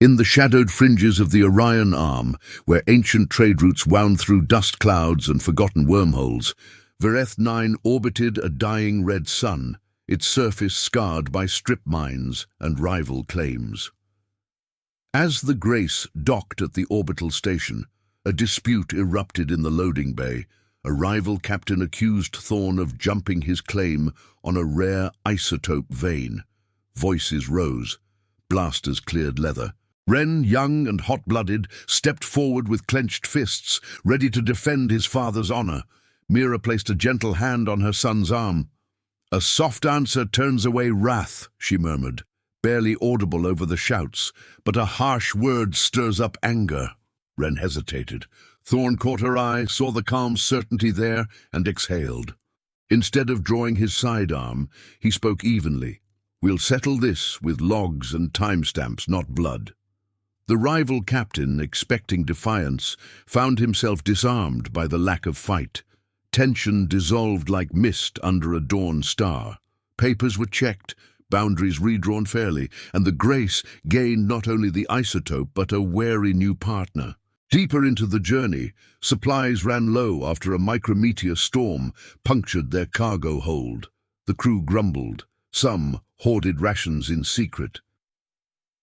In the shadowed fringes of the Orion Arm, where ancient trade routes wound through dust clouds and forgotten wormholes, Vereth 9 orbited a dying red sun, its surface scarred by strip mines and rival claims. As the Grace docked at the orbital station, a dispute erupted in the loading bay. A rival captain accused Thorn of jumping his claim on a rare isotope vein. Voices rose. Blasters cleared leather. Wren, young and hot-blooded, stepped forward with clenched fists, ready to defend his father's honor. Mira placed a gentle hand on her son's arm. "A soft answer turns away wrath," she murmured, barely audible over the shouts, "but a harsh word stirs up anger." Wren hesitated. Thorn caught her eye, saw the calm certainty there, and exhaled. Instead of drawing his sidearm, he spoke evenly. "We'll settle this with logs and timestamps, not blood." The rival captain, expecting defiance, found himself disarmed by the lack of fight. Tension dissolved like mist under a dawn star. Papers were checked, boundaries redrawn fairly, and the Grace gained not only the isotope but a wary new partner. Deeper into the journey, supplies ran low after a micrometeor storm punctured their cargo hold. The crew grumbled. Some hoarded rations in secret.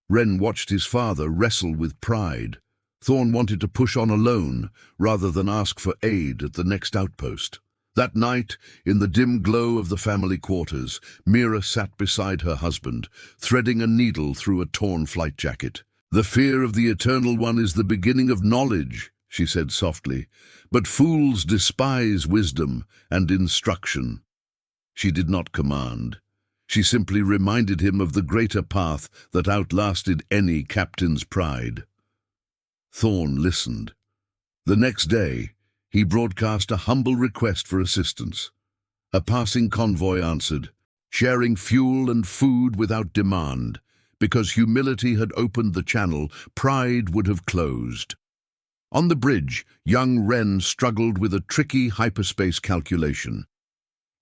Wren watched his father wrestle with pride. Thorn wanted to push on alone, rather than ask for aid at the next outpost. That night, in the dim glow of the family quarters, Mira sat beside her husband, threading a needle through a torn flight jacket. "The fear of the Eternal One is the beginning of knowledge," she said softly, "but fools despise wisdom and instruction." She did not command. She simply reminded him of the greater path that outlasted any captain's pride. Thorn listened. The next day, he broadcast a humble request for assistance. A passing convoy answered, sharing fuel and food without demand. Because humility had opened the channel, pride would have closed. On the bridge, young Wren struggled with a tricky hyperspace calculation.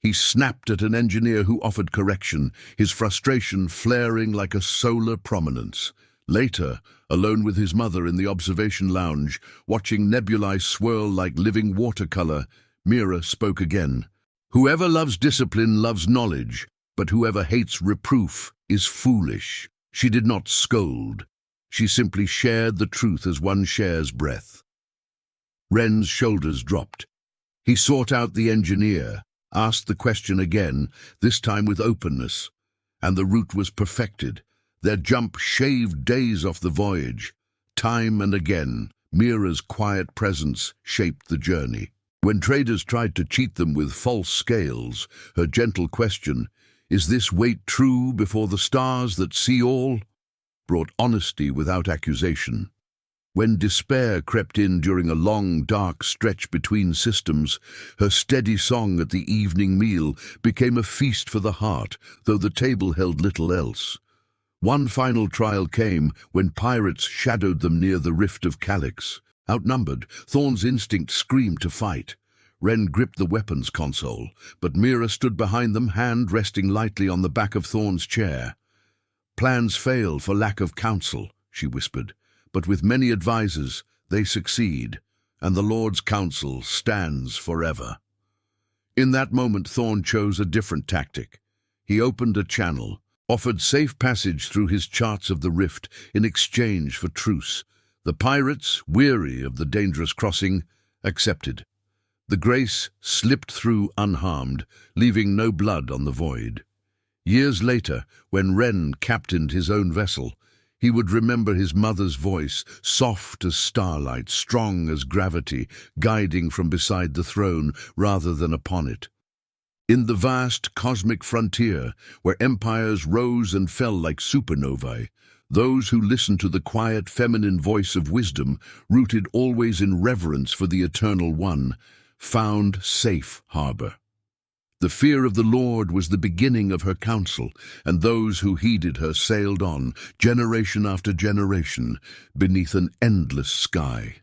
He snapped at an engineer who offered correction, his frustration flaring like a solar prominence. Later, alone with his mother in the observation lounge, watching nebulae swirl like living watercolor, Mira spoke again. "Whoever loves discipline loves knowledge, but whoever hates reproof is foolish." She did not scold. She simply shared the truth as one shares breath. Wren's shoulders dropped. He sought out the engineer, asked the question again, this time with openness, and the route was perfected. Their jump shaved days off the voyage. Time and again, Mira's quiet presence shaped the journey. When traders tried to cheat them with false scales, her gentle question, "Is this weight true before the stars that see all?" brought honesty without accusation. When despair crept in during a long, dark stretch between systems, her steady song at the evening meal became a feast for the heart, though the table held little else. One final trial came when pirates shadowed them near the rift of Calyx. Outnumbered, Thorn's instinct screamed to fight. Wren gripped the weapons console, but Mira stood behind them, hand resting lightly on the back of Thorn's chair. "Plans fail for lack of counsel," she whispered, "but with many advisers, they succeed, and the Lord's counsel stands forever." In that moment, Thorn chose a different tactic. He opened a channel, offered safe passage through his charts of the rift in exchange for truce. The pirates, weary of the dangerous crossing, accepted. The Grace slipped through unharmed, leaving no blood on the void. Years later, when Wren captained his own vessel, he would remember his mother's voice, soft as starlight, strong as gravity, guiding from beside the throne rather than upon it. In the vast cosmic frontier, where empires rose and fell like supernovae, those who listened to the quiet feminine voice of wisdom, rooted always in reverence for the Eternal One, found safe harbor. The fear of the Lord was the beginning of her counsel, and those who heeded her sailed on, generation after generation, beneath an endless sky.